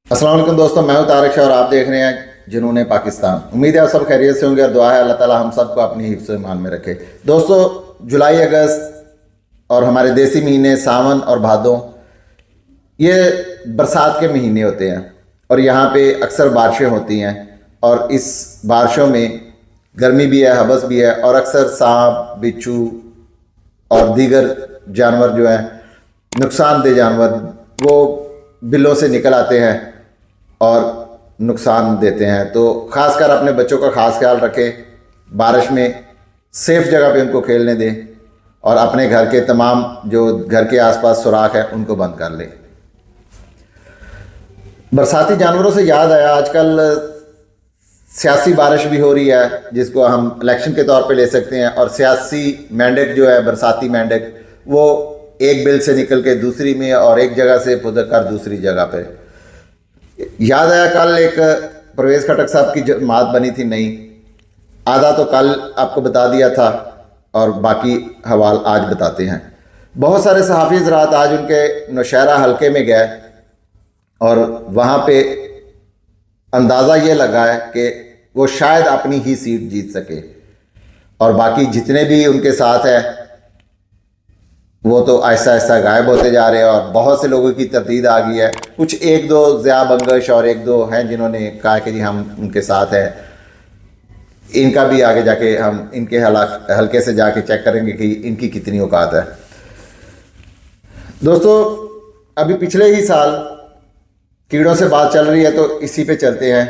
अस्सलाम वालेकुम दोस्तों, मैं हूं तारिक शाह और आप देख रहे हैं जुनून पाकिस्तान। उम्मीद है आप सब खैरियत से होंगे और दुआ है अल्लाह ताला हम सबको अपनी हिफ्ज़ ईमान में रखे। दोस्तों, जुलाई अगस्त और हमारे देसी महीने सावन और भादों ये बरसात के महीने होते हैं और यहाँ पे अक्सर बारिशें होती हैं और इस बारिशों में गर्मी भी है, हबस भी है और अक्सर सांप, बिच्छू और दीगर जानवर जो हैं नुकसानदेह जानवर वो बिलों से निकल आते हैं और नुकसान देते हैं। तो ख़ासकर अपने बच्चों का ख़ास ख्याल रखें, बारिश में सेफ़ जगह पे उनको खेलने दें और अपने घर के तमाम जो घर के आसपास सुराख है उनको बंद कर लें। बरसाती जानवरों से याद आया, आजकल सियासी बारिश भी हो रही है जिसको हम इलेक्शन के तौर पे ले सकते हैं और सियासी मेंढक जो है, बरसाती मेंढक, वो एक बिल से निकल के दूसरी में और एक जगह से फुदक कर दूसरी जगह पे। याद आया, कल एक परवेज़ खटक साहब की जमात बनी थी नई, आधा तो कल आपको बता दिया था और बाकी हवाल आज बताते हैं। बहुत सारे सहाफ़ी हज़रात आज उनके नौशहरा हलके में गए और वहाँ पे अंदाज़ा ये लगा है कि वो शायद अपनी ही सीट जीत सके और बाकी जितने भी उनके साथ हैं वो तो आहिस्ता आहिस्ता गायब होते जा रहे हैं और बहुत से लोगों की तरदीद आ गई है। कुछ एक दो ज़िया बंगश और एक दो हैं जिन्होंने कहा कि जी हम उनके साथ हैं। इनका भी आगे जाके हम इनके हल्के से जाके चेक करेंगे कि इनकी कितनी औकात है। दोस्तों, अभी पिछले ही साल कीड़ों से बात चल रही है तो इसी पे चलते हैं।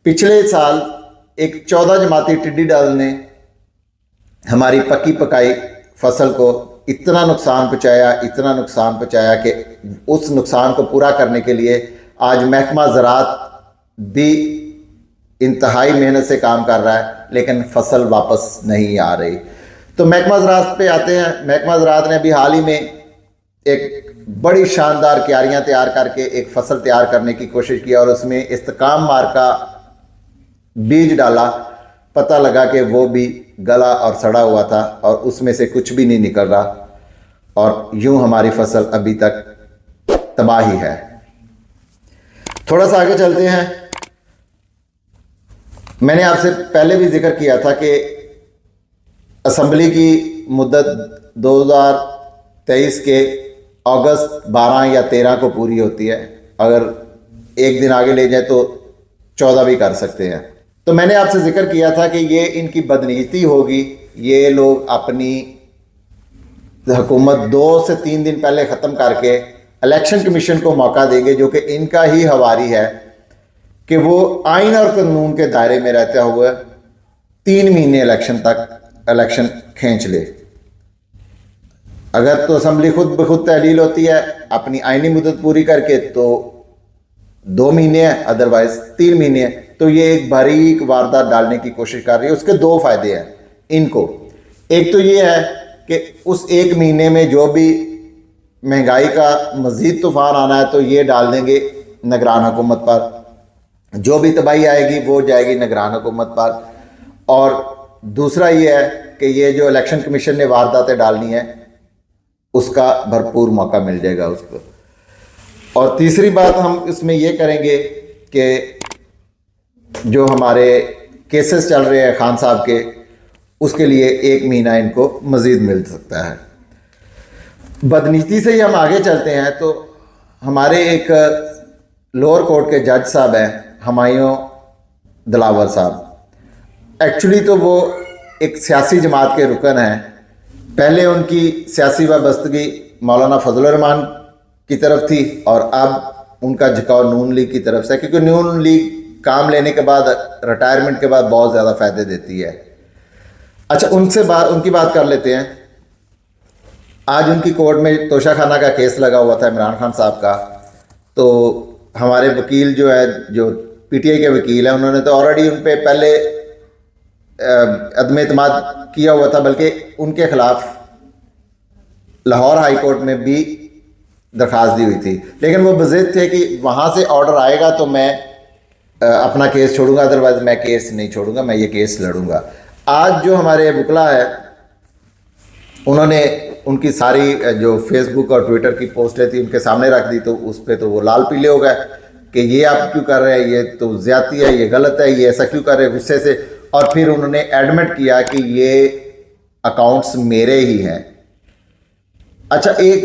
पिछले साल एक 14 जमाती टिड्डी दल ने हमारी पकी पकाई फसल को इतना नुकसान पहुंचाया कि उस नुकसान को पूरा करने के लिए आज महकमा ज़राअत भी इंतहाई मेहनत से काम कर रहा है, लेकिन फसल वापस नहीं आ रही। तो महकमा ज़राअत पे आते हैं। महकमा ज़राअत ने अभी हाल ही में एक बड़ी शानदार क्यारियाँ तैयार करके एक फसल तैयार करने की कोशिश की और उसमें इस्तेकाम मार का बीज डाला। पता लगा कि वो भी गला और सड़ा हुआ था और उसमें से कुछ भी नहीं निकल रहा और यूं हमारी फसल अभी तक तबाही है। थोड़ा सा आगे चलते हैं। मैंने आपसे पहले भी जिक्र किया था कि असम्बली की मुद्दत 2023 के अगस्त 12 या 13 को पूरी होती है। अगर एक दिन आगे ले जाए तो 14 भी कर सकते हैं। तो मैंने आपसे जिक्र किया था कि ये इनकी बदनीयती होगी। ये लोग अपनी हुकूमत 2 से 3 दिन पहले ख़त्म करके इलेक्शन कमीशन को मौका देंगे, जो कि इनका ही हवारी है कि वो आइन और कानून के दायरे में रहते हुए 3 महीने इलेक्शन तक इलेक्शन खींच ले। अगर तो असम्बली खुद ब खुद तहलील होती है अपनी आइनी मुद्दत पूरी करके तो 2 महीने है, अदरवाइज 3 महीने है। तो ये एक बारीक वारदात डालने की कोशिश कर रही है। उसके 2 फायदे हैं इनको। एक तो ये है कि उस 1 महीने में जो भी महंगाई का मज़ीद तूफ़ान आना है तो ये डाल देंगे निगरान हुकूमत पर। जो भी तबाही आएगी वो जाएगी निगरान हुकूमत पर। और दूसरा ये है कि ये जो इलेक्शन कमीशन ने वारदातें डालनी है उसका भरपूर मौका मिल जाएगा उसको। और तीसरी बात हम इसमें ये करेंगे कि जो हमारे केसेस चल रहे हैं खान साहब के, उसके लिए 1 महीना इनको मज़ीद मिल सकता है। बदनीति से ही हम आगे चलते हैं तो हमारे एक लोअर कोर्ट के जज साहब हैं हुमायूं दिलावर साहब। एक्चुअली तो वो एक सियासी जमात के रुकन हैं। पहले उनकी सियासी वाबस्तगी मौलाना फजल रहमान की तरफ थी और अब उनका झुकाव नून लीग की तरफ से, क्योंकि नून लीग काम लेने के बाद, रिटायरमेंट के बाद बहुत ज़्यादा फ़ायदे देती है। अच्छा, उनकी बात कर लेते हैं। आज उनकी कोर्ट में तोशाखाना का केस लगा हुआ था इमरान खान साहब का। तो हमारे वकील जो है, जो पीटीआई के वकील हैं, उन्होंने तो ऑलरेडी उन पर पहले अदम एतमाद किया हुआ था, बल्कि उनके ख़िलाफ़ लाहौर हाई कोर्ट में भी दरख्वास्त दी हुई थी। लेकिन वो बज़िद थे कि वहाँ से ऑर्डर आएगा तो मैं अपना केस छोड़ूंगा, अदरवाइज मैं केस नहीं छोड़ूंगा, मैं ये केस लड़ूंगा। आज जो हमारे वकला है उन्होंने उनकी सारी जो फेसबुक और ट्विटर की पोस्टें थी उनके सामने रख दी, तो उस पर तो वो लाल पीले हो गए कि ये आप क्यों कर रहे हैं, ये तो ज्यादती है, ये गलत है, ये ऐसा क्यों कर रहे हैं, गुस्से से। और फिर उन्होंने एडमिट किया कि ये अकाउंट्स मेरे ही हैं। अच्छा, एक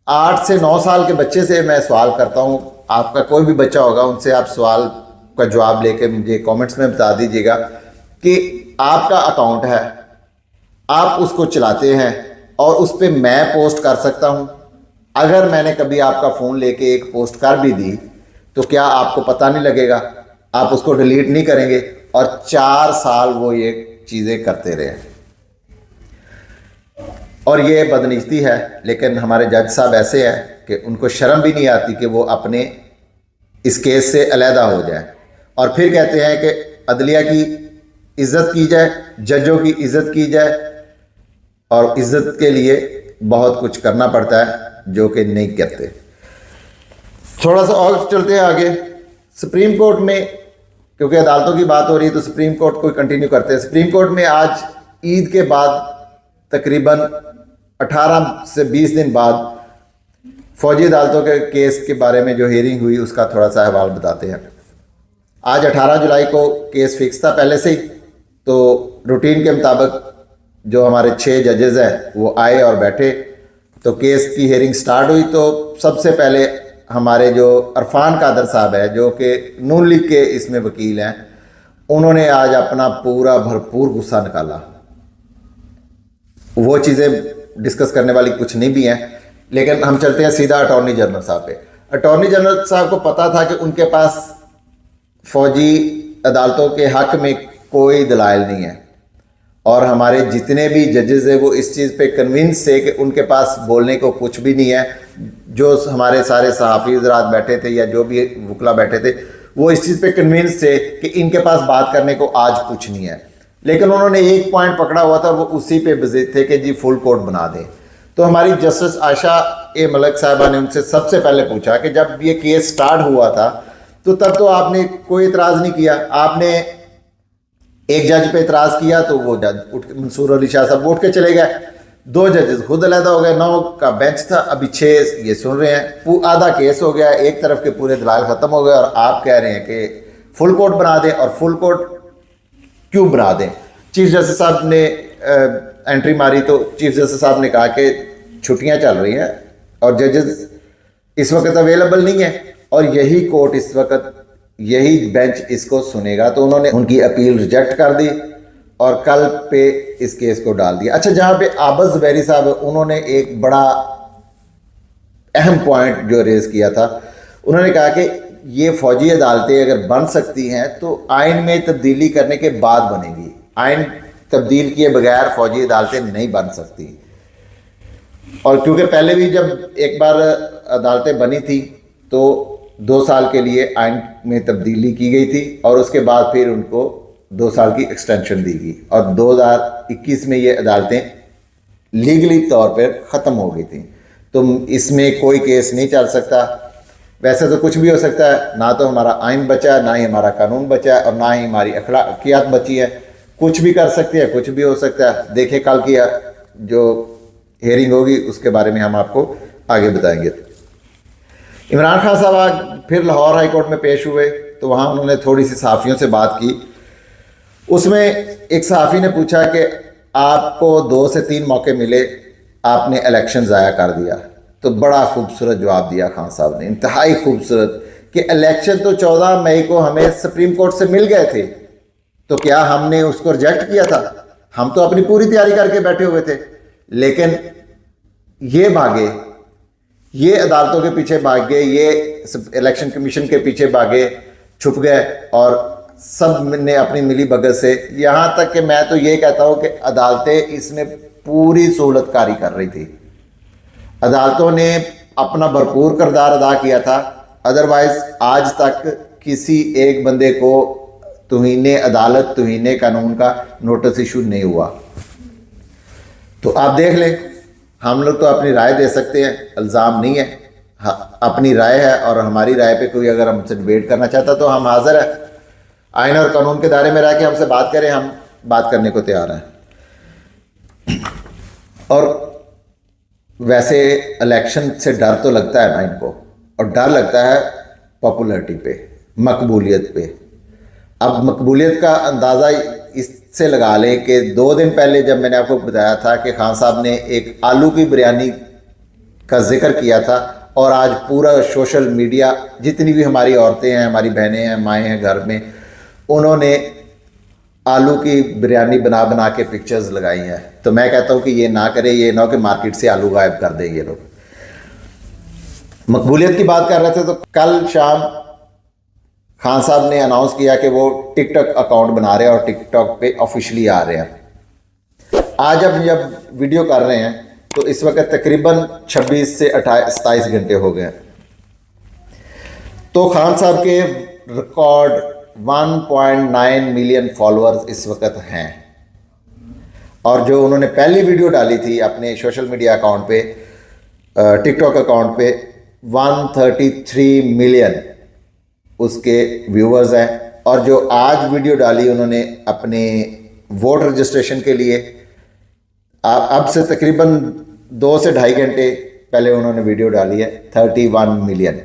8 से 9 साल के बच्चे से मैं सवाल करता हूँ, आपका कोई भी बच्चा होगा, उनसे आप सवाल का जवाब लेके मुझे कमेंट्स में बता दीजिएगा कि आपका अकाउंट है, आप उसको चलाते हैं और उस पर मैं पोस्ट कर सकता हूँ। अगर मैंने कभी आपका फ़ोन लेके एक पोस्ट कर भी दी तो क्या आपको पता नहीं लगेगा? आप उसको डिलीट नहीं करेंगे? और 4 साल वो ये चीज़ें करते रहे, और ये बदनीति है। लेकिन हमारे जज साहब ऐसे हैं कि उनको शर्म भी नहीं आती कि वो अपने इस केस से अलहदा हो जाए, और फिर कहते हैं कि अदलिया की इज़्ज़त की जाए, जजों की इज़्ज़त की जाए, और इज़्ज़त के लिए बहुत कुछ करना पड़ता है जो कि नहीं करते। थोड़ा सा और चलते हैं आगे। सुप्रीम कोर्ट में, क्योंकि अदालतों की बात हो रही है तो सुप्रीम कोर्ट को कंटिन्यू करते हैं। सुप्रीम कोर्ट में आज ईद के बाद तकरीबन 18 से 20 दिन बाद फौजी अदालतों के केस के बारे में जो हियरिंग हुई उसका थोड़ा सा अहवाल बताते हैं। आज 18 जुलाई को केस फिक्स था पहले से ही, तो रूटीन के मुताबिक जो हमारे 6 जजेज़ हैं वो आए और बैठे, तो केस की हियरिंग स्टार्ट हुई। तो सबसे पहले हमारे जो अरफान कादर साहब है, जो कि नून लीग के इसमें वकील हैं, उन्होंने आज अपना पूरा भरपूर गुस्सा निकाला। वो चीज़ें डिस्कस करने वाली कुछ नहीं भी हैं, लेकिन हम चलते हैं सीधा अटॉर्नी जनरल साहब पे। अटॉर्नी जनरल साहब को पता था कि उनके पास फौजी अदालतों के हक में कोई दलाइल नहीं है, और हमारे जितने भी जजेस हैं वो इस चीज़ पे कन्विंस थे कि उनके पास बोलने को कुछ भी नहीं है। जो हमारे सारे सहाफ़ी हज़रात बैठे थे या जो भी वकला बैठे थे वो इस चीज़ पे कन्विंस थे कि इनके पास बात करने को आज कुछ नहीं है। लेकिन उन्होंने एक पॉइंट पकड़ा हुआ था, वो उसी पे बिज़िद थे कि जी फुल कोर्ट बना दें। तो हमारी जस्टिस आयशा ए मलिक साहिबा ने उनसे सबसे पहले पूछा कि जब ये केस स्टार्ट हुआ था तो तब तो आपने कोई इतराज़ नहीं किया, आपने एक जज पे इतराज़ किया तो वो जज उठ के, मंसूर अली शाह साहब उठ के चले गए। 2 जजेस खुद अलहदा हो गए, 9 का बेंच था, अभी 6 ये सुन रहे हैं। आधा केस हो गया, एक तरफ के पूरे दलाल ख़त्म हो गए, और आप कह रहे हैं कि फुल कोर्ट बना दें। और फुल कोर्ट क्यों बना दें? चीफ जस्टिस साहब ने एंट्री मारी तो चीफ जस्टिस साहब ने कहा कि छुट्टियां चल रही हैं और जजेस इस वक्त अवेलेबल नहीं है, और यही कोर्ट इस वक्त, यही बेंच इसको सुनेगा। तो उन्होंने उनकी अपील रिजेक्ट कर दी और कल पे इस केस को डाल दिया। अच्छा, जहां पे आबद ज़ुबैरी साहब, उन्होंने एक बड़ा अहम पॉइंट जो रेज किया था, उन्होंने कहा कि ये फौजी अदालतें अगर बन सकती हैं तो आइन में तब्दीली करने के बाद बनेगी, आइन तब्दील किए बगैर फौजी अदालतें नहीं बन सकती। और क्योंकि पहले भी जब एक बार अदालतें बनी थी तो 2 साल के लिए आइन में तब्दीली की गई थी, और उसके बाद फिर उनको 2 साल की एक्सटेंशन दी गई, और 2021 में ये अदालतें लीगली तौर पर ख़त्म हो गई थी। तो इसमें कोई केस नहीं चल सकता। वैसे तो कुछ भी हो सकता है, ना तो हमारा आइन बचा है, ना ही हमारा कानून बचा है, और ना ही हमारी अखलाकियात बची है। कुछ भी कर सकती है, कुछ भी हो सकता है। देखें कल की जो हेयरिंग होगी उसके बारे में हम आपको आगे बताएंगे। इमरान खान साहब आज फिर लाहौर हाई कोर्ट में पेश हुए, तो वहाँ उन्होंने थोड़ी सी सहाफ़ियों से बात की। उसमें एक सहाफ़ी ने पूछा कि आपको 2 से 3 मौके मिले, आपने इलेक्शन ज़ाया कर दिया। तो बड़ा खूबसूरत जवाब दिया खान साहब ने, इंतहाई खूबसूरत, कि इलेक्शन तो 14 मई को हमें सुप्रीम कोर्ट से मिल गए थे, तो क्या हमने उसको रिजेक्ट किया था? हम तो अपनी पूरी तैयारी करके बैठे हुए थे। लेकिन ये भागे, ये अदालतों के पीछे भाग गए, ये इलेक्शन कमीशन के पीछे भागे, छुप गए, और सब ने अपनी मिली भगत से, यहाँ तक कि मैं तो ये कहता हूँ कि अदालतें इसमें पूरी सहूलतकारी कर रही थी। अदालतों ने अपना भरपूर किरदार अदा किया था। अदरवाइज आज तक किसी एक बंदे को तौहीने अदालत, तौहीने कानून का नोटिस इशू नहीं हुआ। तो आप देख लें, हम लोग तो अपनी राय दे सकते हैं, इल्ज़ाम नहीं है, अपनी राय है, और हमारी राय पे कोई अगर हमसे डिबेट करना चाहता तो हम हाजिर है, आइन और कानून के दायरे में रह के हमसे बात करें, हम बात करने को तैयार हैं। और वैसे इलेक्शन से डर तो लगता है ना इनको, और डर लगता है पॉपुलैरिटी पे, मकबूलियत पे। अब मकबूलियत का अंदाज़ा इससे लगा लें कि 2 दिन पहले जब मैंने आपको बताया था कि खान साहब ने एक आलू की बिरयानी का जिक्र किया था, और आज पूरा सोशल मीडिया, जितनी भी हमारी औरतें हैं, हमारी बहनें हैं, माएँ हैं घर में, उन्होंने आलू की बिरयानी बना बना के पिक्चर्स लगाई हैं। तो मैं कहता हूँ कि ये ना करें, ये ना हो कि मार्केट से आलू गायब कर दें ये लोग। मकबूलियत की बात कर रहे थे, तो कल शाम खान साहब ने अनाउंस किया कि वो टिकटॉक अकाउंट बना रहे हैं और टिकटॉक पे ऑफिशियली आ रहे हैं। आज अब जब वीडियो कर रहे हैं तो इस वक्त तकरीबन 26 से 27 घंटे हो गए। तो खान साहब के रिकॉर्ड 1.9 मिलियन फॉलोअर्स इस वक्त हैं, और जो उन्होंने पहली वीडियो डाली थी अपने सोशल मीडिया अकाउंट पे, टिकटॉक अकाउंट पे, 133 मिलियन उसके व्यूअर्स हैं। और जो आज वीडियो डाली उन्होंने अपने वोट रजिस्ट्रेशन के लिए, अब से तकरीबन 2 से ढाई घंटे पहले उन्होंने वीडियो डाली है, 31 मिलियन।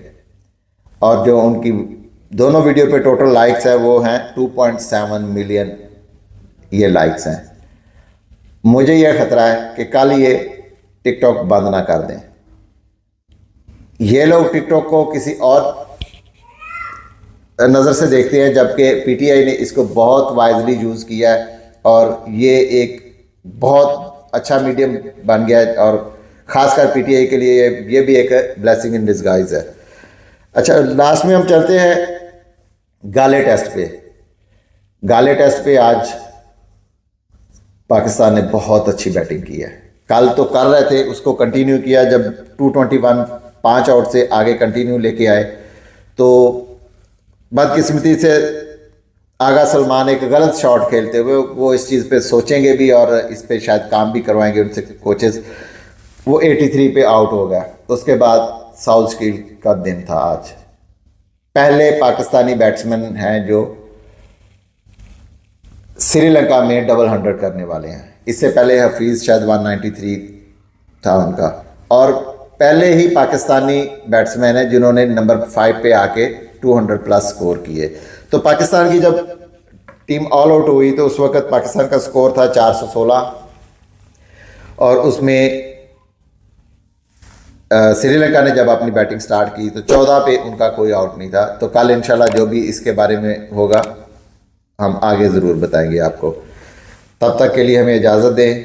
और जो उनकी दोनों वीडियो पे टोटल लाइक्स है वो हैं 2.7 मिलियन ये लाइक्स हैं। मुझे यह खतरा है कि कल ये टिकटॉक बंद ना कर दें। ये लोग टिकटॉक को किसी और नज़र से देखते हैं, जबकि पीटीआई ने इसको बहुत वाइजली यूज़ किया है और ये एक बहुत अच्छा मीडियम बन गया है, और ख़ासकर पीटीआई के लिए ये भी एक ब्लेसिंग इन डिस्गाइज है। अच्छा, लास्ट में हम चलते हैं गाले टेस्ट पे। गाले टेस्ट पे आज पाकिस्तान ने बहुत अच्छी बैटिंग की है। कल तो कर रहे थे, उसको कंटिन्यू किया, जब 221 5 आउट से आगे कंटिन्यू लेके आए, तो बदकिस्मती से आगा सलमान एक गलत शॉट खेलते हुए वो इस चीज़ पे सोचेंगे भी और इस पे शायद काम भी करवाएंगे उनसे कोचेस। वो 83 पे आउट हो गया। उसके बाद साउथ स्टील का दिन था आज। पहले पाकिस्तानी बैट्समैन हैं जो श्रीलंका में डबल 100 करने वाले हैं। इससे पहले हफीज़ शायद 193 था उनका, और पहले ही पाकिस्तानी बैट्समैन है जिन्होंने नंबर 5 पे आके 200 प्लस स्कोर किए। तो पाकिस्तान की जब टीम ऑल आउट हुई तो उस वक्त पाकिस्तान का स्कोर था 416, और उसमें श्रीलंका ने जब अपनी बैटिंग स्टार्ट की तो 14 पे उनका कोई आउट नहीं था। तो कल इंशाल्लाह जो भी इसके बारे में होगा हम आगे ज़रूर बताएंगे आपको। तब तक के लिए हमें इजाज़त दें।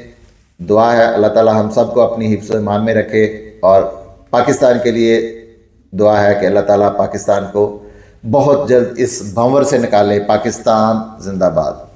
दुआ है अल्लाह ताला हम सबको अपनी हिफ्ज़ ईमान में रखे, और पाकिस्तान के लिए दुआ है कि अल्लाह ताला पाकिस्तान को बहुत जल्द इस भंवर से निकाले। पाकिस्तान जिंदाबाद।